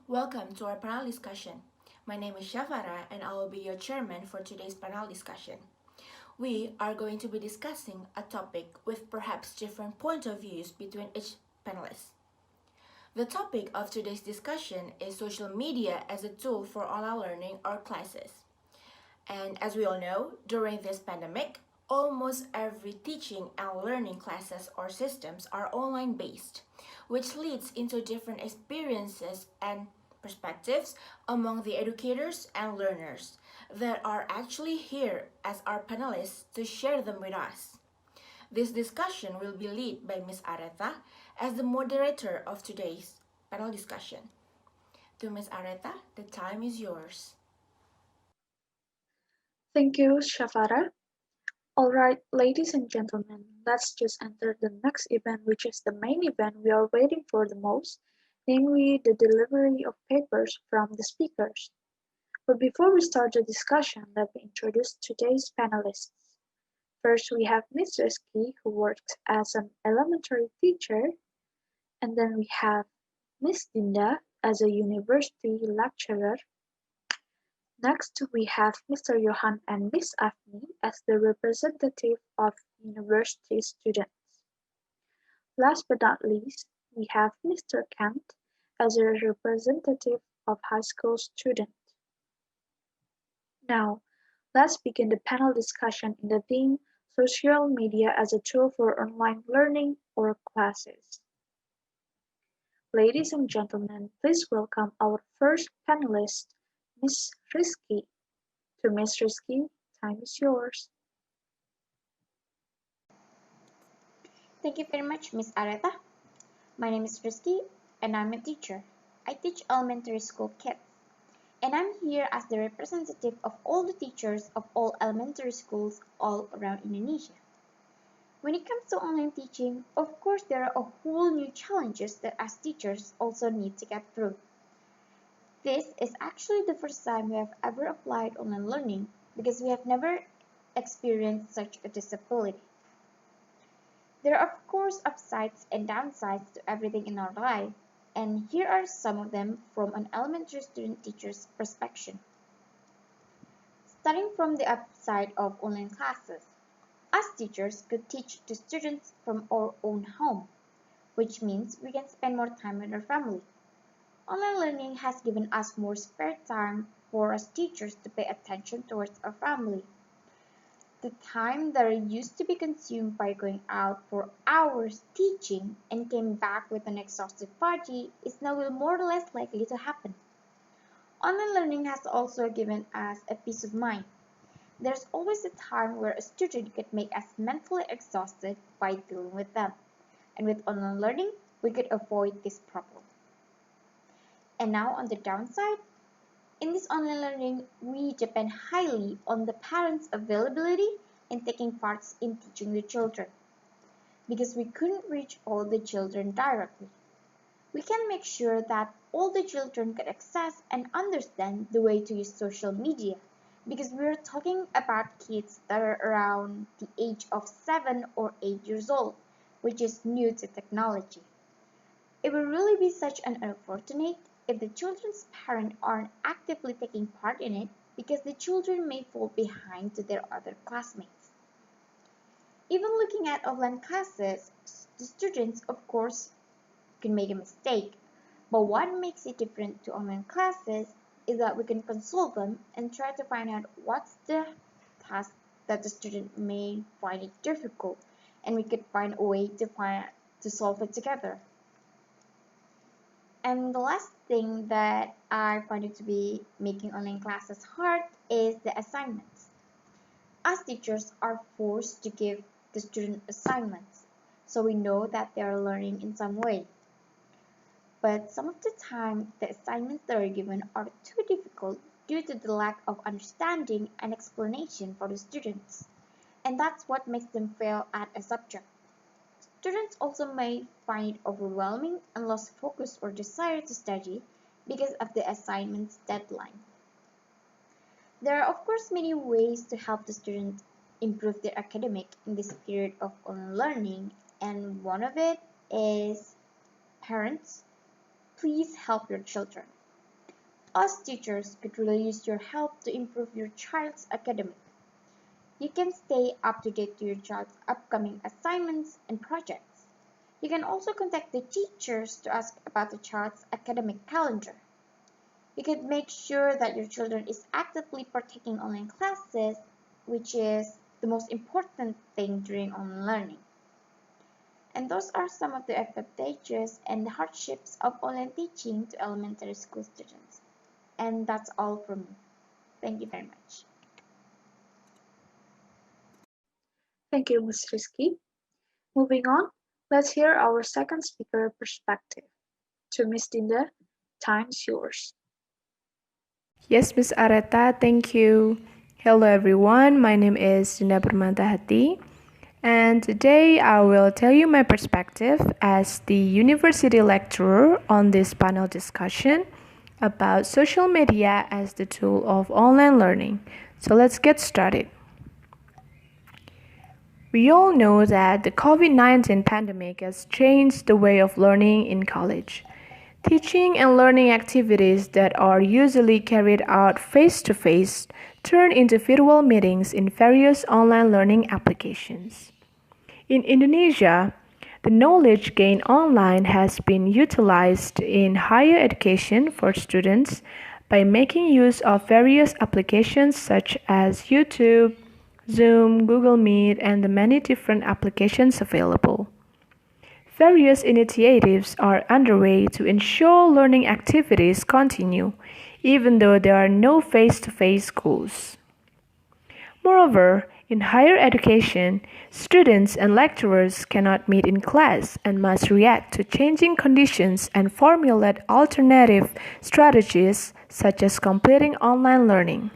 welcome to our panel discussion. My name is Shafara and I will be your chairman for today's panel discussion. We are going to be discussing a topic with perhaps different point of views between each panelist. The topic of today's discussion is social media as a tool for online learning or classes. And as we all know, during this pandemic, almost every teaching and learning classes or systems are online based, which leads into different experiences and perspectives among the educators and learners that are actually here as our panelists to share them with us. This discussion will be led by Ms. Aretha as the moderator of today's panel discussion. To Ms. Aretha, the time is yours. Thank you, Shafara. Alright, ladies and gentlemen, let's just enter the next event, which is the main event we are waiting for the most, namely the delivery of papers from the speakers. But before we start the discussion, let me introduce today's panelists. First, we have Miss Rizky, who works as an elementary teacher, and then we have Miss Dinda as a university lecturer. Next, we have Mr. Yohan and Miss Afni as the representative of university students. Last but not least, we have Mr. Kent as a representative of high school students. Now, let's begin the panel discussion in the theme Social Media as a Tool for Online Learning or Classes. Ladies and gentlemen, please welcome our first panelist, Miss Rizky. To Miss Rizky, time is yours. Thank you very much, Miss Aretha. My name is Rizky, and I'm a teacher. I teach elementary school kids, and I'm here as the representative of all the teachers of all elementary schools all around Indonesia. When it comes to online teaching, of course there are a whole new challenges that as teachers also need to get through. This is actually the first time we have ever applied online learning because we have never experienced such a disability. There are of course upsides and downsides to everything in our life, and here are some of them from an elementary student teacher's perspective. Starting from the upside of online classes, us teachers could teach the students from our own home, which means we can spend more time with our family. Online learning has given us more spare time for us teachers to pay attention towards our family. The time that used to be consumed by going out for hours teaching and came back with an exhausted body is now more or less likely to happen. Online learning has also given us a peace of mind. There's always a time where a student could make us mentally exhausted by dealing with them. And with online learning, we could avoid this problem. And now on the downside, in this online learning, we depend highly on the parents' availability in taking parts in teaching the children, because we couldn't reach all the children directly. We can make sure that all the children can access and understand the way to use social media, because we're talking about kids that are around the age of 7 or 8 years old, which is new to technology. It would really be such an unfortunate if the children's parents aren't actively taking part in it, because the children may fall behind to their other classmates. Even looking at offline classes, the students of course can make a mistake, but what makes it different to online classes is that we can consult them and try to find out what's the task that the student may find it difficult, and we could find a way to solve it together. And the last thing that I find it to be making online classes hard is the assignments. Us teachers are forced to give the student assignments, so we know that they are learning in some way. But some of the time, the assignments that are given are too difficult due to the lack of understanding and explanation for the students, and that's what makes them fail at a subject. Students also may find it overwhelming and lose focus or desire to study because of the assignment's deadline. There are of course many ways to help the students improve their academic in this period of online learning, and one of it is parents, please help your children. Us teachers could really use your help to improve your child's academic. You can stay up to date to your child's upcoming assignments and projects. You can also contact the teachers to ask about the child's academic calendar. You can make sure that your children is actively partaking online classes, which is the most important thing during online learning. And those are some of the advantages and hardships of online teaching to elementary school students. And that's all from me. Thank you very much. Thank you, Ms. Rizky. Moving on, let's hear our second speaker perspective. To Ms. Dinda, time's yours. Yes, Ms. Aretha, thank you. Hello everyone, my name is Dinda Hati, and today I will tell you my perspective as the university lecturer on this panel discussion about social media as the tool of online learning. So let's get started. We all know that the COVID-19 pandemic has changed the way of learning in college. Teaching and learning activities that are usually carried out face-to-face turn into virtual meetings in various online learning applications. In Indonesia, the knowledge gained online has been utilized in higher education for students by making use of various applications such as YouTube, Zoom, Google Meet, and the many different applications available. Various initiatives are underway to ensure learning activities continue, even though there are no face-to-face schools. Moreover, in higher education, students and lecturers cannot meet in class and must react to changing conditions and formulate alternative strategies such as completing online learning.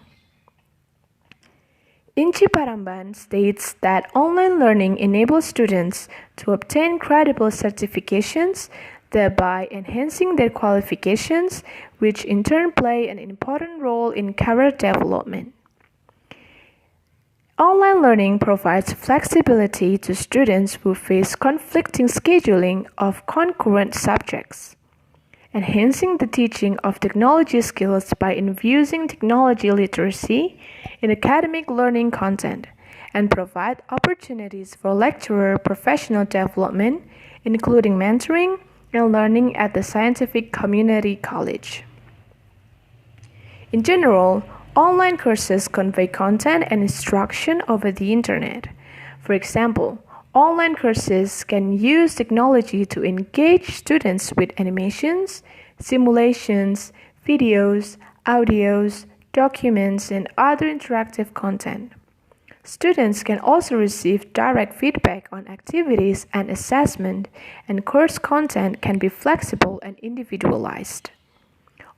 Inci Paramban states that online learning enables students to obtain credible certifications, thereby enhancing their qualifications, which in turn play an important role in career development. Online learning provides flexibility to students who face conflicting scheduling of concurrent subjects, enhancing the teaching of technology skills by infusing technology literacy in academic learning content, and provide opportunities for lecturer professional development, including mentoring and learning at the scientific community college. In general, online courses convey content and instruction over the internet. For example, online courses can use technology to engage students with animations, simulations, videos, audios, documents, and other interactive content. Students can also receive direct feedback on activities and assessment, and course content can be flexible and individualized.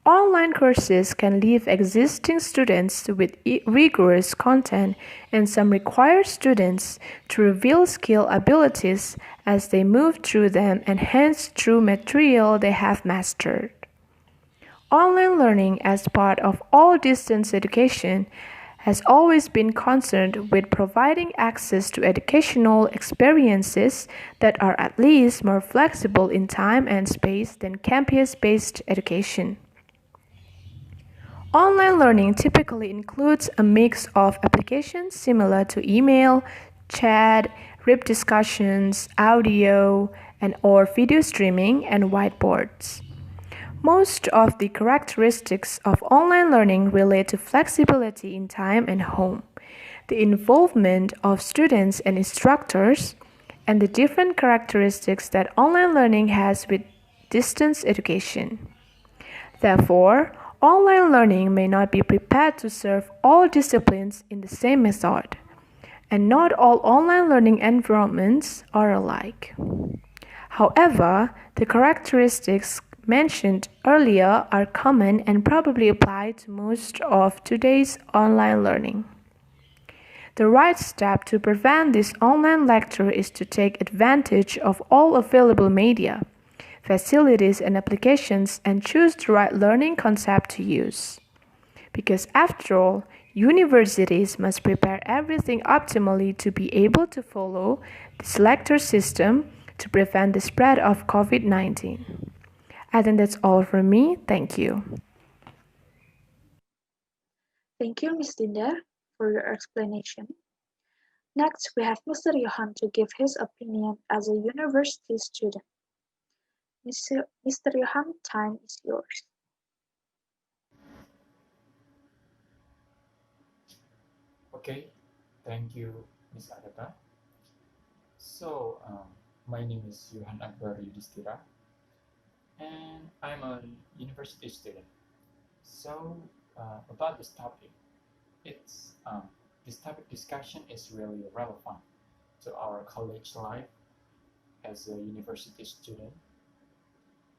Online courses can leave existing students with rigorous content, and some require students to reveal skill abilities as they move through them and hence through material they have mastered. Online learning as part of all distance education has always been concerned with providing access to educational experiences that are at least more flexible in time and space than campus-based education. Online learning typically includes a mix of applications similar to email, chat, group discussions, audio, and/or video streaming, and whiteboards. Most of the characteristics of online learning relate to flexibility in time and home, the involvement of students and instructors, and the different characteristics that online learning has with distance education. Therefore, online learning may not be prepared to serve all disciplines in the same method, and not all online learning environments are alike. However, the characteristics mentioned earlier are common and probably apply to most of today's online learning. The right step to prevent this online lecture is to take advantage of all available media, facilities, and applications and choose the right learning concept to use. Because after all, universities must prepare everything optimally to be able to follow this lecture system to prevent the spread of COVID-19. I think that's all from me. Thank you. Thank you, Ms. Dinda, for your explanation. Next, we have Mr. Yohan to give his opinion as a university student. Mr. Yohan, time is yours. Okay, thank you, Miss Aretha. So, my name is Yohan Akbar Yudis Tira, and I'm a university student. So, about this topic, it's this topic discussion is really relevant to our college life as a university student,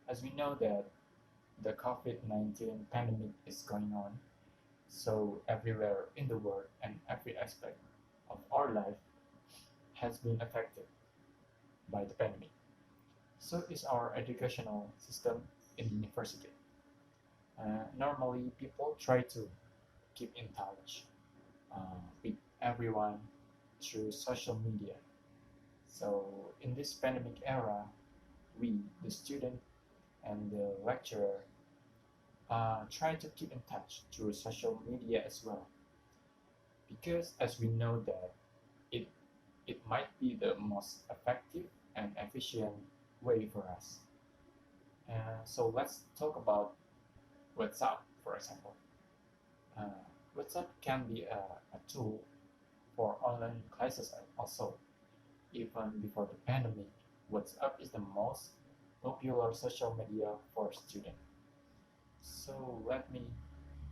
as we know that the COVID-19 pandemic is going on. So everywhere in the world and every aspect of our life has been affected by the pandemic. So is our educational system in university. Normally, people try to keep in touch with everyone through social media. So in this pandemic era, we, the student and the lecturer, try to keep in touch through social media as well. Because as we know that it it might be the most effective and efficient way for us. So let's talk about WhatsApp, for example. Uh, WhatsApp can be a tool for online classes also. Even before the pandemic, WhatsApp is the most popular social media for students. So let me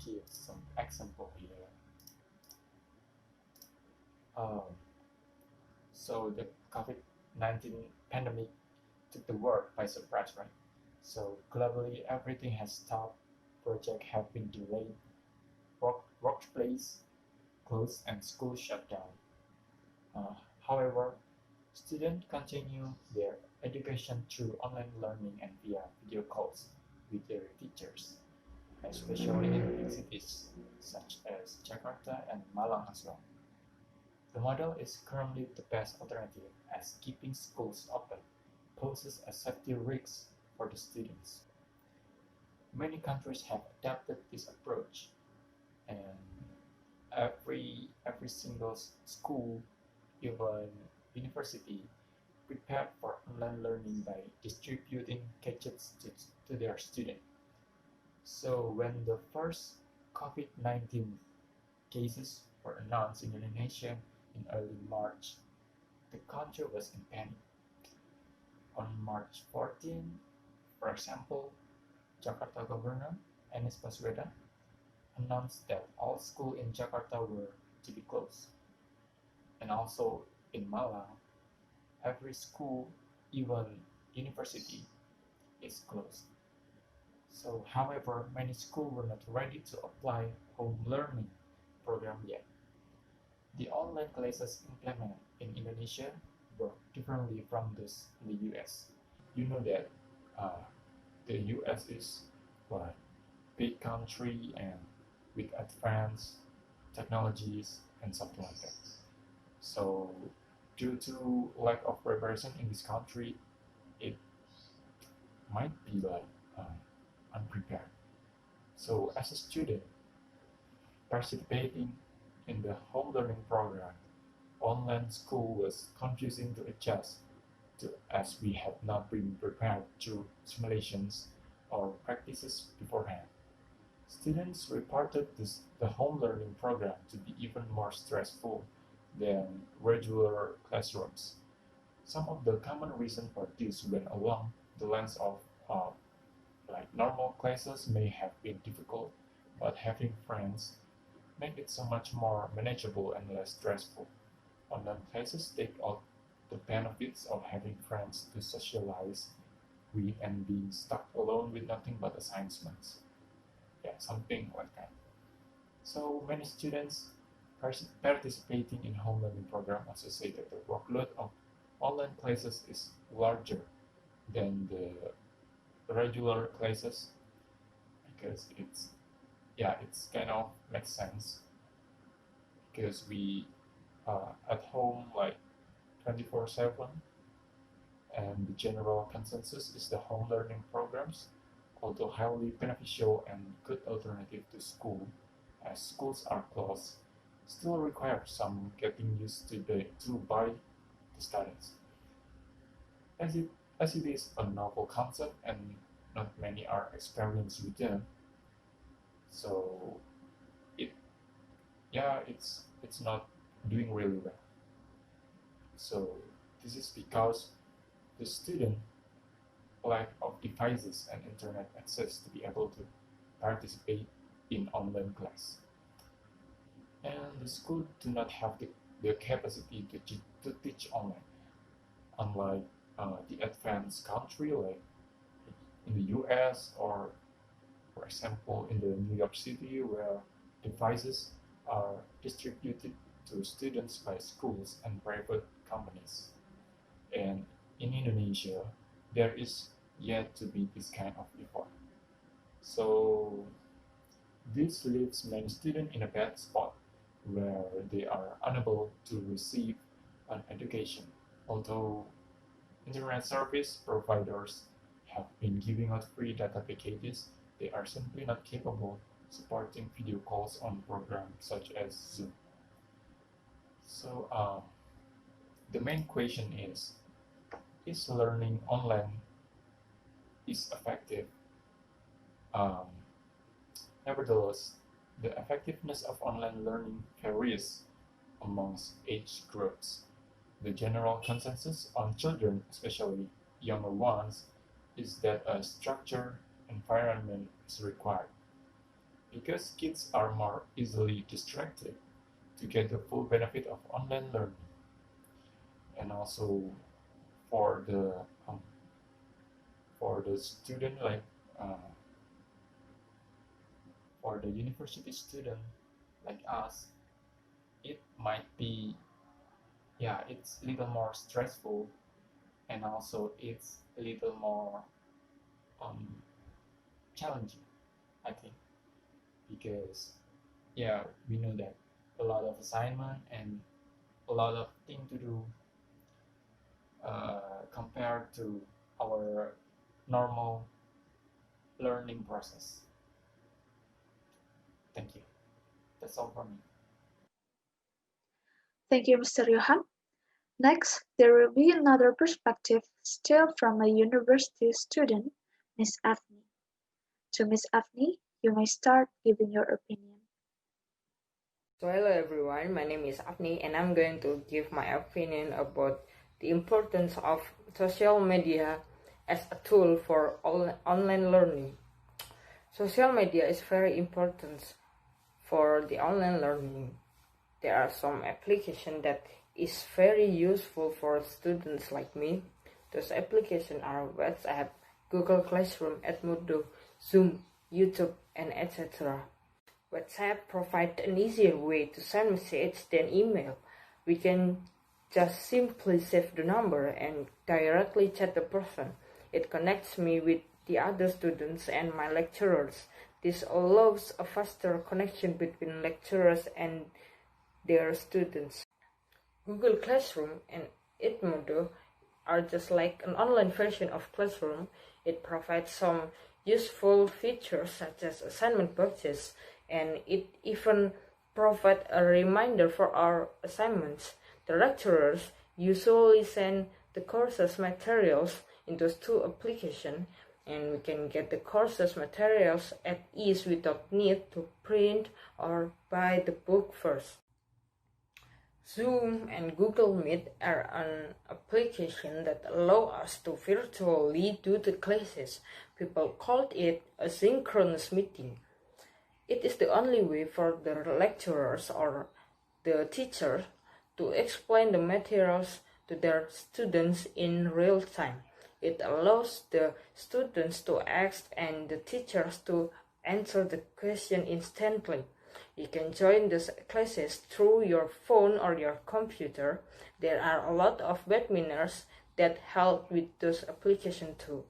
give some example here. Um, so the COVID-19 pandemic took the world by surprise, right? So globally, everything has stopped. Projects have been delayed. Workplace closed and school shut down. However, students continue their education through online learning and via video calls with their teachers, especially in big cities such as Jakarta and Malang as well. The model is currently the best alternative as keeping schools open poses a safety risk for the students. Many countries have adopted this approach, and every single school, even university, prepared for online learning by distributing gadgets to their students. So when the first COVID-19 cases were announced in Indonesia in early March, the country was in panic. On March 14, for example, Jakarta Governor Anies Baswedan announced that all schools in Jakarta were to be closed. And also in Malang, every school, even university, is closed. So, however, many schools were not ready to apply home learning program yet. The online classes implemented in Indonesia work differently from those in the US. You know that uh, the US is what big country and with advanced technologies and something like that. So due to lack of preparation in this country, it might be like unprepared. So as a student participating in the home learning program, online school was confusing to adjust to as we had not been prepared through simulations or practices beforehand. Students reported the home learning program to be even more stressful than regular classrooms. Some of the common reasons for this went along the lines of uh, like normal classes may have been difficult, but having friends make it so much more manageable and less stressful. Online classes take out the benefits of having friends to socialize with and being stuck alone with nothing but assignments. Yeah, something like that. So many students participating in home learning program also say that the workload of online classes is larger than the regular classes because it's kind of makes sense because we at home like 24/7, and the general consensus is the home learning programs, although highly beneficial and good alternative to school, as schools are closed, still require some getting used to by the students. As it is a novel concept and not many are experienced with them, so it it's not doing really well. So this is because the student lack of devices and internet access to be able to participate in online class. And the school do not have the capacity to teach online, unlike the advanced country like in the US or, for example, in the New York City, where devices are distributed to students by schools and private companies. And in Indonesia, there is yet to be this kind of effort. So this leaves many students in a bad spot where they are unable to receive an education. Although internet service providers have been giving out free data packages, they are simply not capable supporting video calls on programs such as Zoom. So the main question is learning online is effective? Um, Nevertheless, the effectiveness of online learning varies amongst age groups. The general consensus on children, especially younger ones, is that a structured environment is required because kids are more easily distracted to get the full benefit of online learning. And also for the um, student like for the university student like us, it might be, yeah, it's a little more stressful, and also it's a little more um, challenging, I think, because yeah, we know that a lot of assignment and a lot of thing to do compared to our normal learning process. Thank you. That's all from me. Thank you, Mr. Yohan. Next, there will be another perspective, still from a university student, Miss Afni. To Miss Afni, you may start giving your opinion. So hello everyone, my name is Afni and I'm going to give my opinion about the importance of social media as a tool for online learning. Social media is very important for the online learning. There are some applications that is very useful for students like me. Those applications are WhatsApp, Google Classroom, Edmodo, Zoom, YouTube, and etc. WhatsApp provides an easier way to send messages than email. We can just simply save the number and directly chat the person. It connects me with the other students and my lecturers. This allows a faster connection between lecturers and their students. Google Classroom and Edmodo are just like an online version of Classroom. It provides some useful features such as assignment boxes, and it even provides a reminder for our assignments. The lecturers usually send the courses materials in those two applications, and we can get the courses materials at ease without need to print or buy the book first. Zoom and Google Meet are an application that allow us to virtually do the classes. People called it a synchronous meeting. It is the only way for the lecturers or the teacher to explain the materials to their students in real time. It allows the students to ask and the teachers to answer the question instantly. You can join these classes through your phone or your computer. There are a lot of webinars that help with those applications too.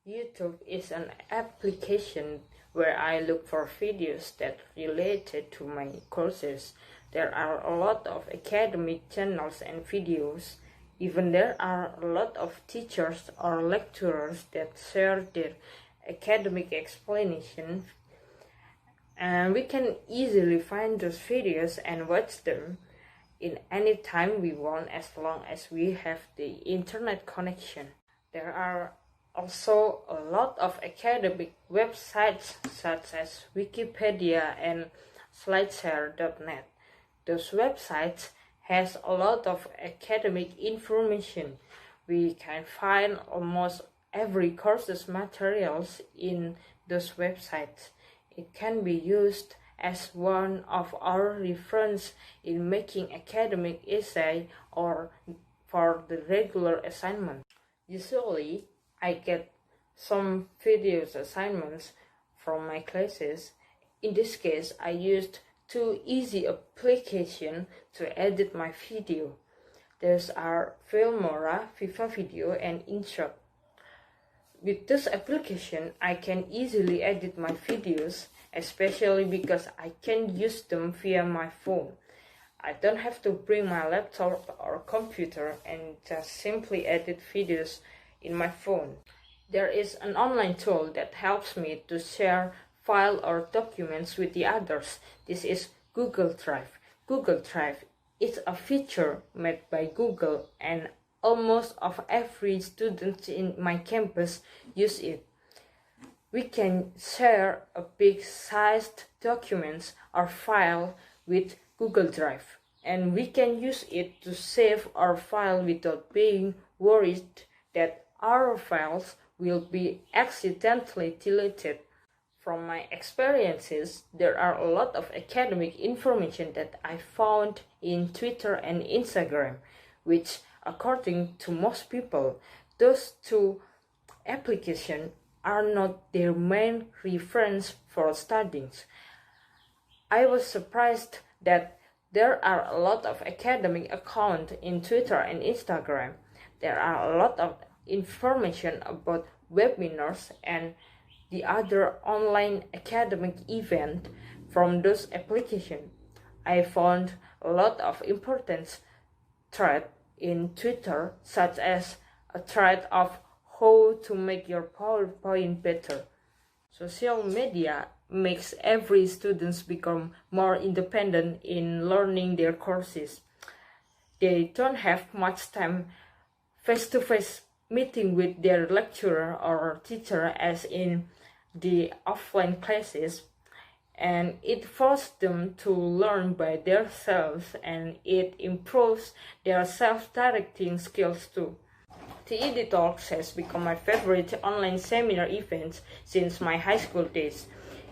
YouTube is an application where I look for videos that related to my courses. There are a lot of academic channels and videos. Even there are a lot of teachers or lecturers that share their academic explanation, and we can easily find those videos and watch them in any time we want, as long as we have the internet connection. There are also a lot of academic websites such as Wikipedia and slideshare.net. Those websites has a lot of academic information. We can find almost every course's materials in those websites. It can be used as one of our reference in making academic essay or for the regular assignment. Usually, I get some videos assignments from my classes. In this case, I used two easy applications to edit my video. These are Filmora, Viva Video, and InShot. With this application, I can easily edit my videos, especially because I can use them via my phone. I don't have to bring my laptop or computer and just simply edit videos in my phone. There is an online tool that helps me to share files or documents with the others. This is Google Drive. Google Drive is a feature made by Google, and almost of every student in my campus use it. We can share a big sized documents or file with Google Drive, and we can use it to save our file without being worried that our files will be accidentally deleted. From my experiences, there are a lot of academic information that I found in Twitter and Instagram, which, according to most people, those two applications are not their main reference for studying. I was surprised that there are a lot of academic accounts in Twitter and Instagram. There are a lot of information about webinars and the other online academic event from those applications. I found a lot of important threads in Twitter, such as a thread of how to make your PowerPoint better. Social media makes every student become more independent in learning their courses. They don't have much time face-to-face meeting with their lecturer or teacher as in the offline classes, and it forces them to learn by themselves, and it improves their self-directing skills too. TED Talks has become my favorite online seminar event since my high school days.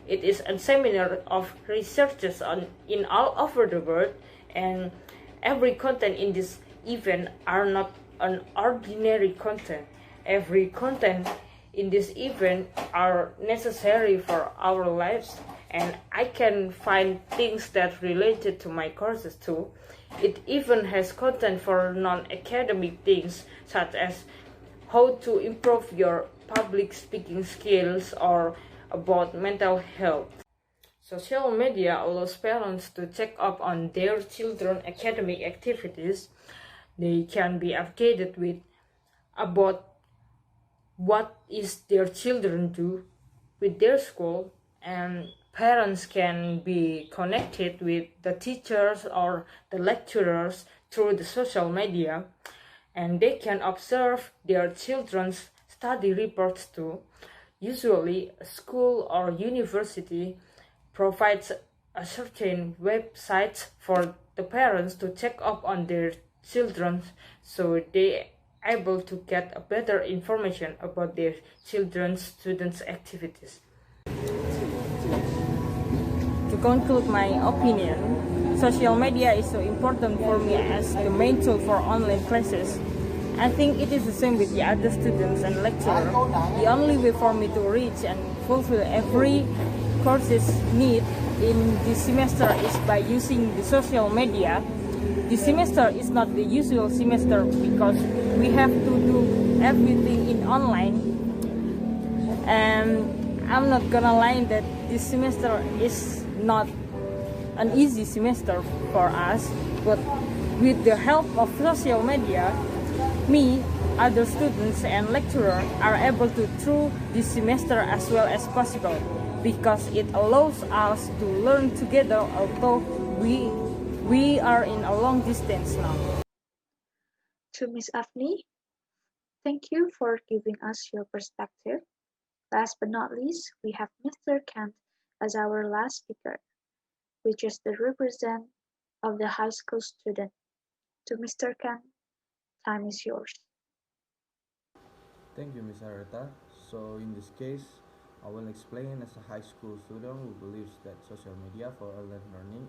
It is a seminar of researchers in all over the world, and every content in this event are not an ordinary content. Every content in this event are necessary for our lives, and I can find things that related to my courses too. It even has content for non-academic things, such as how to improve your public speaking skills or about mental health. Social media allows parents to check up on their children's academic activities. They can be updated with about what is their children do with their school, and parents can be connected with the teachers or the lecturers through the social media, and they can observe their children's study reports too. Usually, a school or university provides a certain website for the parents to check up on their children, so they able to get a better information about their children's students' activities. To conclude my opinion, social media is so important for me as the main tool for online classes. I think it is the same with the other students and lecturers. The only way for me to reach and fulfill every course's need in this semester is by using the social media. This semester is not the usual semester because we have to do everything in online, and I'm not gonna lie that this semester is not an easy semester for us, but with the help of social media, other students and lecturers are able to through this semester as well as possible, because it allows us to learn together although we are in a long distance now. To Miss Afni, thank you for giving us your perspective. Last but not least, we have Mr. Kent as our last speaker, which is the represent of the high school student. To Mr. Kent, time is yours. Thank you, Ms. Aretha. So in this case, I will explain as a high school student who believes that social media for online learning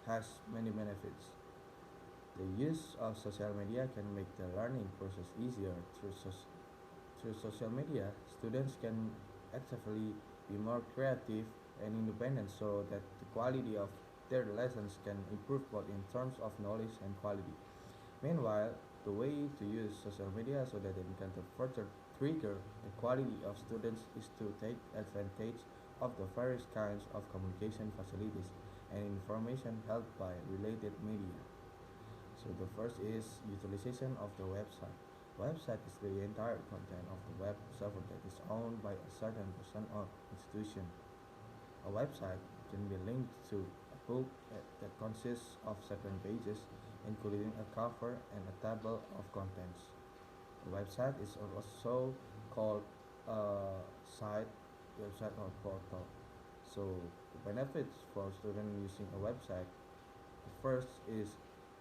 has many benefits. The use of social media can make the learning process easier. Through social media, students can actively be more creative and independent so that the quality of their lessons can improve both in terms of knowledge and quality. Meanwhile, the way to use social media so that it can further trigger the quality of students is to take advantage of the various kinds of communication facilities and information held by related media. So the first is utilization of the website. Website is the entire content of the web server that is owned by a certain person or institution. A website can be linked to a book that consists of certain pages, including a cover and a table of contents. A website is also called a site, website or portal. So the benefits for students using a website, the first is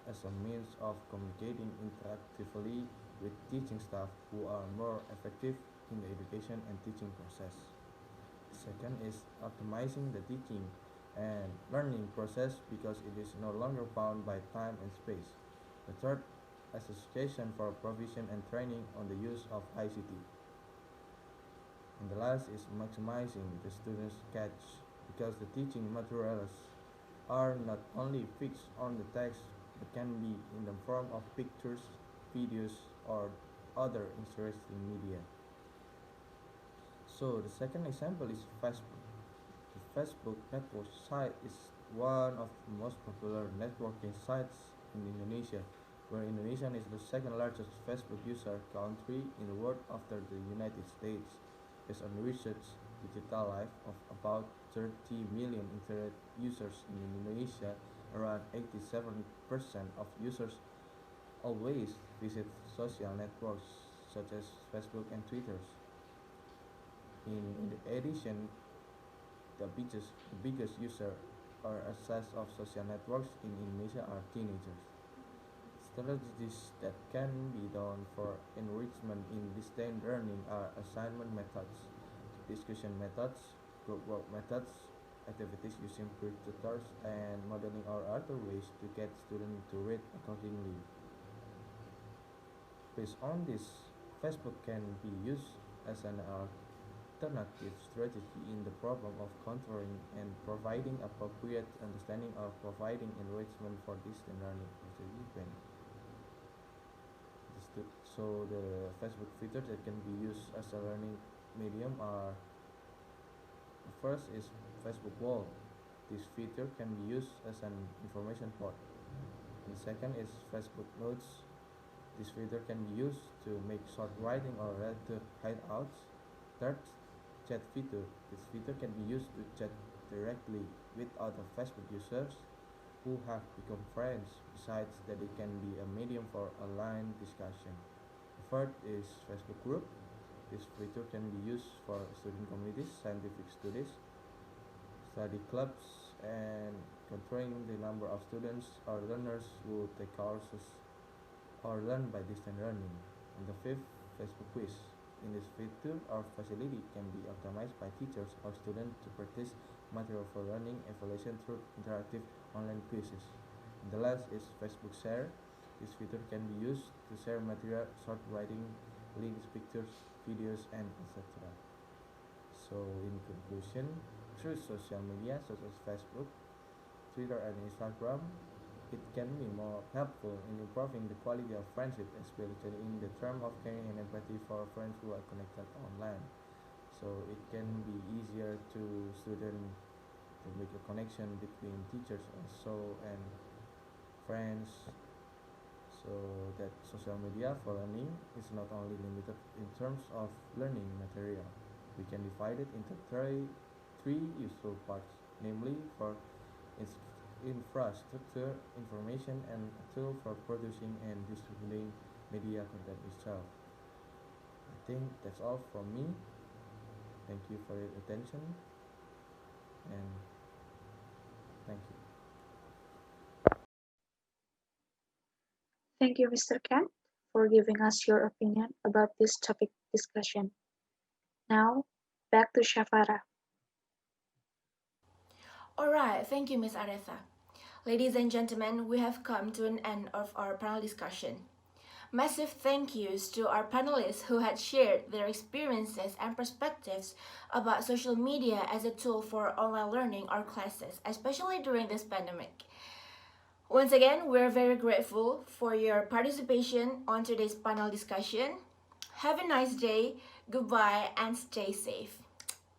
as a means of communicating interactively with teaching staff who are more effective in the education and teaching process. Second is optimizing the teaching and learning process because it is no longer bound by time and space. The third, association for provision and training on the use of ICT. And the last is maximizing the students' catch because the teaching materials are not only fixed on the text but can be in the form of pictures, videos, or other interesting media. So the second example is Facebook. The Facebook network site is one of the most popular networking sites in Indonesia, where Indonesia is the second largest Facebook user country in the world after the United States. Based on research, digital life of about 30 million internet users in Indonesia, around 87% of users always visit social networks such as Facebook and Twitter. In addition, the biggest user or access of social networks in Indonesia are teenagers. Strategies that can be done for enrichment in distance learning are assignment methods, discussion methods, group work methods, activities using peer tutors, and modeling or other ways to get students to read accordingly. Based on this, Facebook can be used as an alternative strategy in the problem of controlling and providing appropriate understanding or providing enrichment for distance learning participants. So the Facebook features that can be used as a learning medium are: the first is Facebook Wall. This feature can be used as an information port. And the second is Facebook Notes. This feature can be used to make short writing or related hideouts. Third, chat feature. This feature can be used to chat directly with other Facebook users who have become friends. Besides that, it can be a medium for online discussion. The third is Facebook group. This feature can be used for student communities, scientific studies, study clubs, and controlling the number of students or learners who take courses or learn by distance learning. And the fifth, Facebook quiz. In this feature or facility can be optimized by teachers or students to practice material for learning evaluation through interactive online quizzes. And the last is Facebook share. This feature can be used to share material, short writing, links, pictures, videos, and etc. So in conclusion, through social media such as Facebook, Twitter, and Instagram, it can be more helpful in improving the quality of friendship, especially in the term of caring and empathy for friends who are connected online. So it can be easier to students to make a connection between teachers also and friends. So So that social media for learning is not only limited in terms of learning material. We can divide it into three useful parts, namely for its infrastructure, information, and a tool for producing and distributing media content itself. I think that's all from me. Thank you for your attention, and thank you. Thank you, Mr. Kent, for giving us your opinion about this topic discussion. Now, back to Shafara. Alright, thank you, Miss Aretha. Ladies and gentlemen, we have come to an end of our panel discussion. Massive thank yous to our panelists who had shared their experiences and perspectives about social media as a tool for online learning or classes, especially during this pandemic. Once again, we're very grateful for your participation on today's panel discussion. Have a nice day, goodbye, and stay safe.